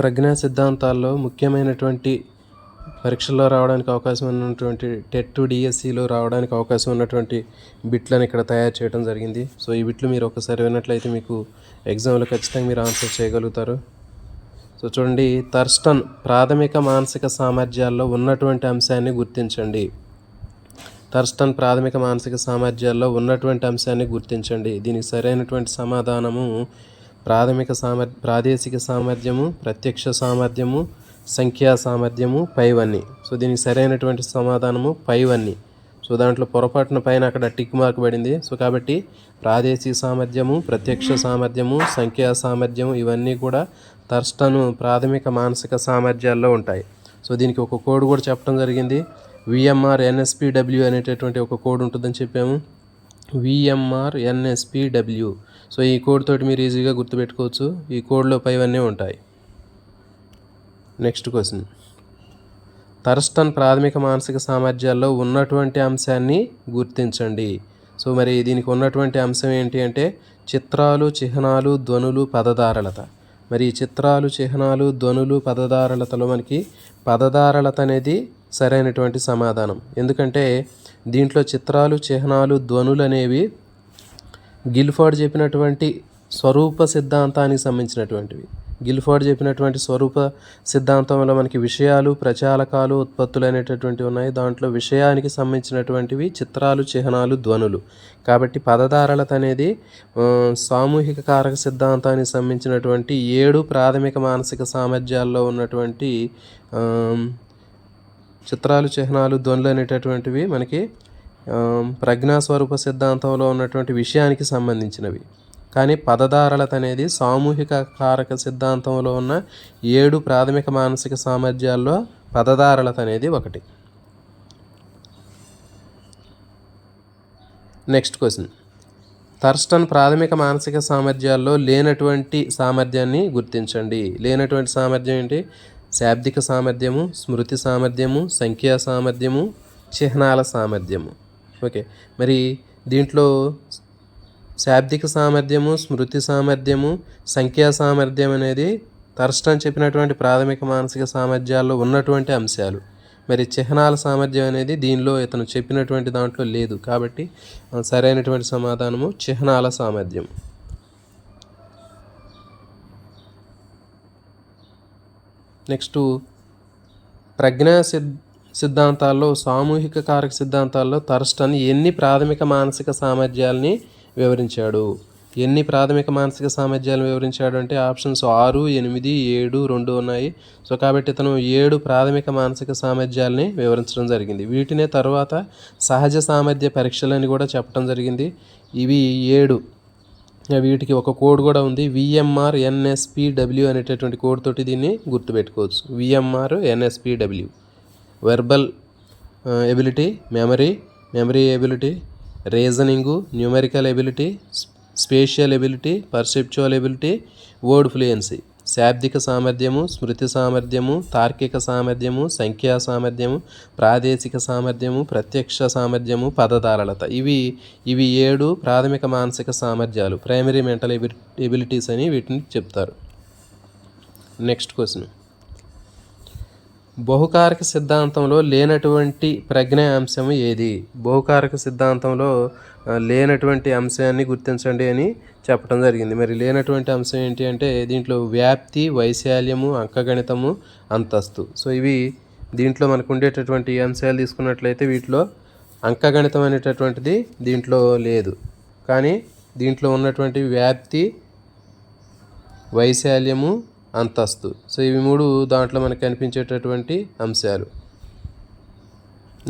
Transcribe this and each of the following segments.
ప్రజ్ఞా సిద్ధాంతాల్లో ముఖ్యమైనటువంటి పరీక్షల్లో రావడానికి అవకాశం ఉన్నటువంటి టెట్ డిఎస్సిలో రావడానికి అవకాశం ఉన్నటువంటి బిట్లను ఇక్కడ తయారు చేయడం జరిగింది. సో ఈ బిట్లు మీరు ఒకసారి విన్నట్లయితే మీకు ఎగ్జామ్లో ఖచ్చితంగా మీరు ఆన్సర్ చేయగలుగుతారు. సో చూడండి, థర్స్టన్ ప్రాథమిక మానసిక సామర్థ్యాల్లో ఉన్నటువంటి అంశాన్ని గుర్తించండి. థర్స్టన్ ప్రాథమిక మానసిక సామర్థ్యాల్లో ఉన్నటువంటి అంశాన్ని గుర్తించండి. దీనికి సరైనటువంటి సమాధానము ప్రాదేశిక సామర్థ్యము, ప్రత్యక్ష సామర్థ్యము, సంఖ్యా సామర్థ్యము, పైవన్నీ. సో దీనికి సరైనటువంటి సమాధానము పైవన్నీ. సో దాంట్లో పొరపాటున పైన అక్కడ టిక్ మార్క్ పడింది. సో కాబట్టి ప్రాదేశిక సామర్థ్యము, ప్రత్యక్ష సామర్థ్యము, సంఖ్యా సామర్థ్యము ఇవన్నీ కూడా థర్స్టన్ ప్రాథమిక మానసిక సామర్థ్యాల్లో ఉంటాయి. సో దీనికి ఒక కోడ్ కూడా చెప్పడం జరిగింది. విఎంఆర్ ఎన్ఎస్పిడబ్ల్యూ అనేటటువంటి ఒక కోడ్ ఉంటుందని చెప్పాము. విఎంఆర్ ఎన్ఎస్పిడబ్ల్యూ. సో ఈ కోడ్ తోటి మీరు ఈజీగా గుర్తుపెట్టుకోవచ్చు. ఈ కోడ్లో పైవన్నీ ఉంటాయి. నెక్స్ట్ క్వశ్చన్, థర్స్టన్ ప్రాథమిక మానసిక సామర్థ్యాల్లో ఉన్నటువంటి అంశాన్ని గుర్తించండి. సో మరి దీనికి ఉన్నటువంటి అంశం ఏంటి అంటే చిత్రాలు, చిహ్నాలు, ధ్వనులు, పదధారలత. మరి చిత్రాలు, చిహ్నాలు, ధ్వనులు, పదధారలతలో మనకి పదధారలత అనేది సరైనటువంటి సమాధానం. ఎందుకంటే దీంట్లో చిత్రాలు, చిహ్నాలు, ధ్వనులు అనేవి గిల్ఫోర్డ్ చెప్పినటువంటి స్వరూప సిద్ధాంతానికి సంబంధించినటువంటివి. గిల్ఫోర్డ్ చెప్పినటువంటి స్వరూప సిద్ధాంతంలో మనకి విషయాలు, ప్రచాలకాలు, ఉత్పత్తులు అనేటటువంటివి ఉన్నాయి. దాంట్లో విషయానికి సంబంధించినటువంటివి చిత్రాలు, చిహ్నాలు, ధ్వనులు. కాబట్టి పదధారలత అనేది సామూహిక కారక సిద్ధాంతానికి సంబంధించినటువంటి 7 ప్రాథమిక మానసిక సామర్థ్యాల్లో ఉన్నటువంటి చిత్రాలు, చిహ్నాలు, ధ్వనులు అనేటటువంటివి మనకి ప్రజ్ఞాస్వరూప సిద్ధాంతంలో ఉన్నటువంటి విషయానికి సంబంధించినవి. కానీ పదధారలత అనేది సామూహిక కారక సిద్ధాంతంలో ఉన్న 7 ప్రాథమిక మానసిక సామర్థ్యాల్లో పదధారలత అనేది ఒకటి. నెక్స్ట్ క్వశ్చన్, థర్స్టన్ ప్రాథమిక మానసిక సామర్థ్యాల్లో లేనటువంటి సామర్థ్యాన్ని గుర్తించండి. లేనటువంటి సామర్థ్యం ఏంటి? శాబ్దిక సామర్థ్యము, స్మృతి సామర్థ్యము, సంఖ్యా సామర్థ్యము, చిహ్నాల సామర్థ్యము. ఓకే, మరి దీంట్లో శాబ్దిక సామర్థ్యము, స్మృతి సామర్థ్యము, సంఖ్యా సామర్థ్యం అనేది థర్స్టన్ చెప్పినటువంటి ప్రాథమిక మానసిక సామర్థ్యాల్లో ఉన్నటువంటి అంశాలు. మరి చిహ్నాల సామర్థ్యం అనేది దీనిలో ఇతను చెప్పినటువంటి దాంట్లో లేదు. కాబట్టి సరైనటువంటి సమాధానము చిహ్నాల సామర్థ్యం. నెక్స్ట్, ప్రజ్ఞా సిద్ధాంతాల్లో సామూహిక కారక సిద్ధాంతాల్లో థర్స్టన్ ఎన్ని ప్రాథమిక మానసిక సామర్థ్యాలని వివరించాడు? ఎన్ని ప్రాథమిక మానసిక సామర్థ్యాలను వివరించాడు అంటే ఆప్షన్స్ 6, 8, 7, 2 ఉన్నాయి. సో కాబట్టి ఇతను 7 ప్రాథమిక మానసిక సామర్థ్యాలని వివరించడం జరిగింది. వీటినే తర్వాత సహజ సామర్థ్య పరీక్షలని కూడా చెప్పడం జరిగింది. ఇవి 7. వీటికి ఒక కోడ్ కూడా ఉంది. విఎంఆర్ ఎన్ఎస్పిడబ్ల్యూ అనేటటువంటి కోడ్ తోటి దీన్ని గుర్తుపెట్టుకోవచ్చు. VMR NSPW. Verbal ability, memory ability, reasoning, numerical ability, spatial ability, perceptual ability, word fluency. శాబ్దిక సామర్థ్యము, స్మృతి సామర్థ్యము, తార్కిక సామర్థ్యము, సంఖ్యా సామర్థ్యము, ప్రాదేశిక సామర్థ్యము, ప్రత్యక్ష సామర్థ్యము, పదధారలత. ఇవి 7 ప్రాథమిక మానసిక సామర్థ్యాలు, ప్రైమరీ మెంటల్ ఎబిలిటీస్ అని వీటిని చెప్తారు. నెక్స్ట్ క్వశ్చన్, బహుకారక సిద్ధాంతంలో లేనటువంటి ప్రజ్ఞా అంశము ఏది? బహుకారక సిద్ధాంతంలో లేనటువంటి అంశాన్ని గుర్తించండి అని చెప్పడం జరిగింది. మరి లేనటువంటి అంశం ఏంటి అంటే దీంట్లో వ్యాప్తి, వైశాల్యము, అంకగణితము, అంతస్తు. సో ఇవి దీంట్లో మనకు ఉండేటటువంటి అంశాలు తీసుకున్నట్లయితే వీటిలో అంకగణితం అనేటటువంటిది దీంట్లో లేదు. కానీ దీంట్లో ఉన్నటువంటి వ్యాప్తి, వైశాల్యము, అంతస్తు. సో ఇవి 3 దాంట్లో మనకు కనిపించేటటువంటి అంశాలు.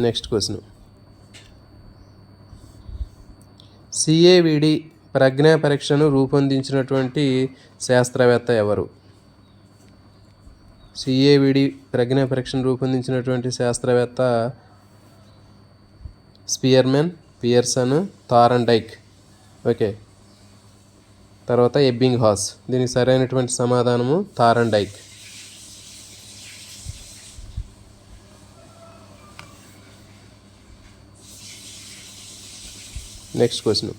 నెక్స్ట్ క్వశ్చన్, సిఏవిడి ప్రజ్ఞా పరీక్షను రూపొందించినటువంటి శాస్త్రవేత్త ఎవరు? సిఏవిడి ప్రజ్ఞా పరీక్షను రూపొందించినటువంటి శాస్త్రవేత్త స్పియర్మెన్, పియర్సన్, థారండైక్. ఓకే, తర్వాత ఎబ్బింగ్హాస్. దీనికి సరైనటువంటి సమాధానము థారండైక్. నెక్స్ట్ క్వశ్చన్,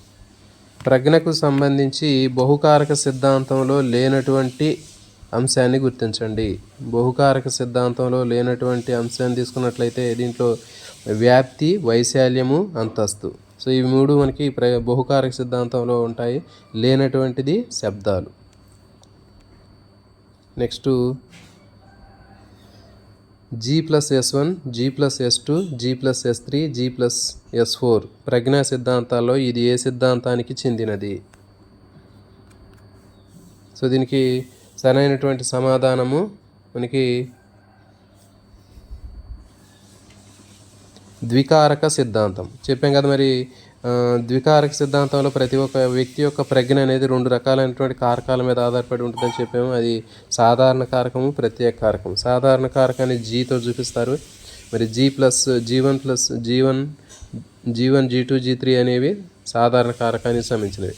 ప్రజ్ఞకు సంబంధించి బహుకారక సిద్ధాంతంలో లేనటువంటి అంశాన్ని గుర్తించండి. బహుకారక సిద్ధాంతంలో లేనటువంటి అంశాన్ని తీసుకున్నట్లయితే దీంట్లో వ్యాప్తి, వైశాల్యము, అంతస్తు. సో ఇవి మూడు మనకి బహుకారక సిద్ధాంతంలో ఉంటాయి. లేనటువంటిది శబ్దాలు. Next G+S1, G+S2, G+S3, G+S4 ప్రజ్ఞా సిద్ధాంతాల్లో ఇది ఏ సిద్ధాంతానికి చెందినది? సో దీనికి సరైనటువంటి సమాధానము మనకి ద్వికారక సిద్ధాంతం. చెప్పాం కదా మరి. ద్వికారక సిద్ధాంతంలో ప్రతి ఒక్క వ్యక్తి యొక్క ప్రజ్ఞ అనేది 2 రకాలైనటువంటి కారకాల మీద ఆధారపడి ఉంటుందని చెప్పాము. అది సాధారణ కారకము, ప్రత్యేక కారకం. సాధారణ కారకాన్ని Gతో చూపిస్తారు. మరి G1, G2, G3 అనేవి సాధారణ కారకానికి సంబంధించినవి.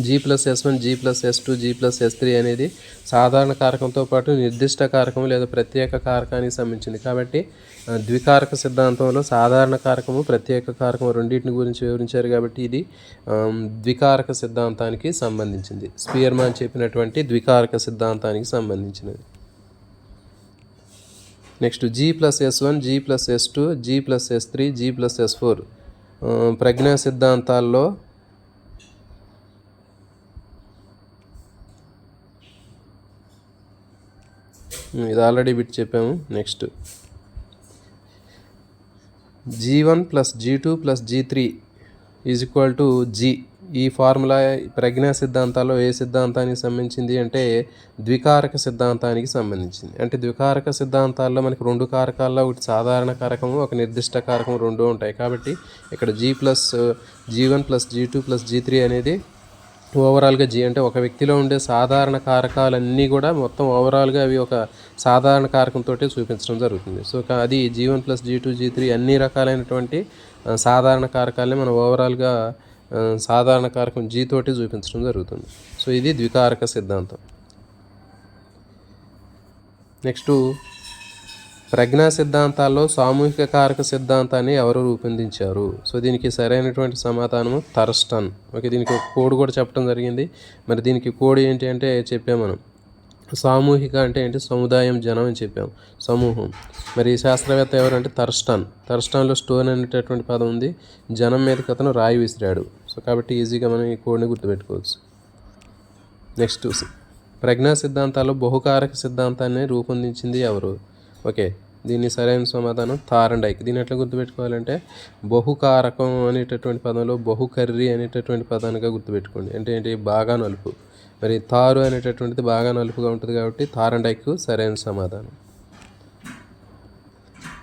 G+S1, G+S2, G+S3 అనేది సాధారణ కారకంతో పాటు నిర్దిష్ట కారకం లేదా ప్రత్యేక కారకానికి సంబంధించింది. కాబట్టి ద్వికారక సిద్ధాంతంలో సాధారణ కారకము, ప్రత్యేక కారకము రెండింటిని గురించి వివరించారు. కాబట్టి ఇది ద్వికారక సిద్ధాంతానికి సంబంధించింది. స్పియర్మాన్ చెప్పినటువంటి ద్వికారక సిద్ధాంతానికి సంబంధించినది. Next G+S1, G+S2, G+S3, G+S4 ప్రజ్ఞా సిద్ధాంతాల్లో ఇది ఆల్రెడీ బిట్ చెప్పాము. Next G1 + G2 + G3 = G. ఈ ఫార్ములా ప్రజ్ఞా సిద్ధాంతాల్లో ఏ సిద్ధాంతానికి సంబంధించింది అంటే ద్వికారక సిద్ధాంతానికి సంబంధించింది. అంటే ద్వికారక సిద్ధాంతాల్లో మనకి 2 కారకాల్లో ఒకటి సాధారణ కారకము, ఒక నిర్దిష్ట కారకము 2 ఉంటాయి. కాబట్టి ఇక్కడ G1 + G2 + G3 అనేది ఓవరాల్గా G అంటే ఒక వ్యక్తిలో ఉండే సాధారణ కారకాలన్నీ కూడా మొత్తం ఓవరాల్గా అవి ఒక సాధారణ కారకంతో చూపించడం జరుగుతుంది. సో అది G1 + G2, G3 అన్ని రకాలైనటువంటి సాధారణ కారకాలని మనం ఓవరాల్గా సాధారణ కారకం G తోటి చూపించడం జరుగుతుంది. సో ఇది ద్వికారక సిద్ధాంతం. నెక్స్ట్ ప్రజ్ఞా సిద్ధాంతాల్లో సామూహిక కారక సిద్ధాంతాన్ని ఎవరు రూపొందించారు? సో దీనికి సరైనటువంటి సమాధానము థర్స్టన్. ఓకే, దీనికి ఒక కోడ్ కూడా చెప్పడం జరిగింది. మరి దీనికి కోడ్ ఏంటి అంటే చెప్పాము మనం. సామూహిక అంటే ఏంటి? సముదాయం, జనం అని చెప్పాము. సమూహం. మరి శాస్త్రవేత్త ఎవరంటే థర్స్టన్లో స్టోన్ అనేటటువంటి పదం ఉంది. జనం మీదకి అతను రాయి విసిరాడు. సో కాబట్టి ఈజీగా మనం ఈ కోడ్ని గుర్తుపెట్టుకోవచ్చు. నెక్స్ట్ ప్రజ్ఞా సిద్ధాంతాల్లో బహుకారక సిద్ధాంతాన్ని రూపొందించింది ఎవరు? ఓకే, దీన్ని సరైన సమాధానం థారండైక్. దీన్ని ఎట్లా గుర్తుపెట్టుకోవాలంటే బహుకారకం అనేటటువంటి పదంలో బహుకర్రీ అనేటటువంటి పదానిగా గుర్తుపెట్టుకోండి. అంటే ఏంటి? బాగా నలుపు. మరి తారు అనేటటువంటిది బాగా నలుపుగా ఉంటుంది కాబట్టి థారండైక్ సరైన సమాధానం.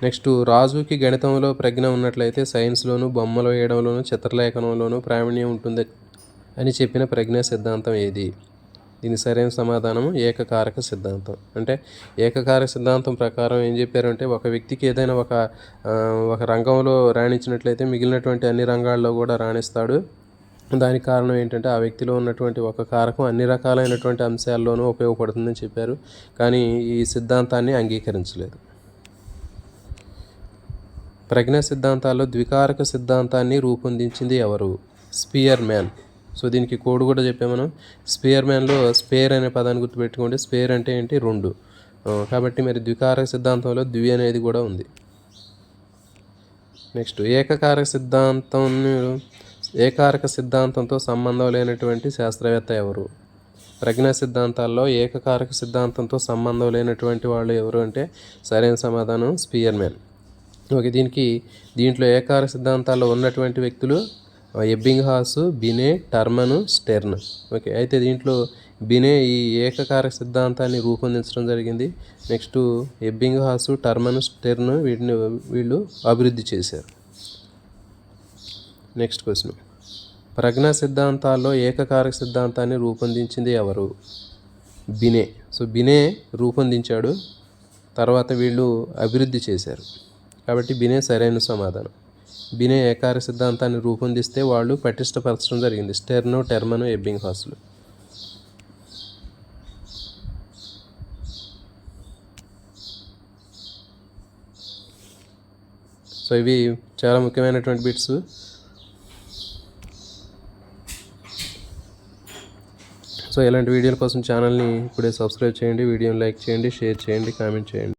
నెక్స్ట్ రాజుకి గణితంలో ప్రజ్ఞ ఉన్నట్లయితే సైన్స్లోను, బొమ్మలు వేయడంలోను, చిత్రలేఖనంలోను ప్రావీణ్యం ఉంటుంది అని చెప్పిన ప్రజ్ఞా సిద్ధాంతం ఏది? దీని సరైన సమాధానం ఏకకారక సిద్ధాంతం. అంటే ఏకకారక సిద్ధాంతం ప్రకారం ఏం చెప్పారంటే ఒక వ్యక్తికి ఏదైనా ఒక రంగంలో రాణించినట్లయితే మిగిలినటువంటి అన్ని రంగాల్లో కూడా రాణిస్తాడు. దానికి కారణం ఏంటంటే ఆ వ్యక్తిలో ఉన్నటువంటి ఒక కారకం అన్ని రకాలైనటువంటి అంశాల్లోనూ ఉపయోగపడుతుందని చెప్పారు. కానీ ఈ సిద్ధాంతాన్ని అంగీకరించలేదు. ప్రజ్ఞా సిద్ధాంతాల్లో ద్వికారక సిద్ధాంతాన్ని రూపొందించింది ఎవరు? స్పియర్మాన్. సో దీనికి కోడ్ కూడా చెప్పాము మనం. స్పియర్మాన్లో స్పేర్ అనే పదాన్ని గుర్తుపెట్టుకోండి. స్పేర్ అంటే ఏంటి? 2. కాబట్టి మరి ద్వికారక సిద్ధాంతంలో ద్వి అనేది కూడా ఉంది. నెక్స్ట్ ఏకారక సిద్ధాంతంతో సంబంధం లేనటువంటి శాస్త్రవేత్త ఎవరు? ప్రజ్ఞా సిద్ధాంతాల్లో ఏకకారక సిద్ధాంతంతో సంబంధం లేనటువంటి వాళ్ళు ఎవరు అంటే సరైన సమాధానం స్పియర్మాన్. ఓకే, దీంట్లో ఏకకారక సిద్ధాంతాల్లో ఉన్నటువంటి వ్యక్తులు ఎబ్బింగ్హాస్, బినే, టర్మన్, స్టెర్న్. ఓకే, అయితే దీంట్లో బినే ఈ ఏకకారక సిద్ధాంతాన్ని రూపొందించడం జరిగింది. నెక్స్ట్ ఎబ్బింగ్హాస్, టర్మన్, స్టెర్న్ వీళ్ళు అభివృద్ధి చేశారు. Next question. ప్రజ్ఞా సిద్ధాంతాల్లో ఏకకారక సిద్ధాంతాన్ని రూపొందించింది ఎవరు? బినే. సో బినే రూపొందించాడు, తర్వాత వీళ్ళు అభివృద్ధి చేశారు. కాబట్టి బినే సరైన సమాధానం. బినే ఏకారక సిద్ధాంతాన్ని రూపొందిస్తే వాళ్ళు పటిష్టపరచడం జరిగింది. Stern, Terman, ఎబ్బింగ్హాస్లు. సో ఇవి చాలా ముఖ్యమైనటువంటి బిట్స్. సో ఇలాంటి వీడియోల కోసం ఛానల్ని ఇప్పుడే సబ్స్క్రైబ్ చేయండి, వీడియోని లైక్ చేయండి, షేర్ చేయండి, కామెంట్ చేయండి.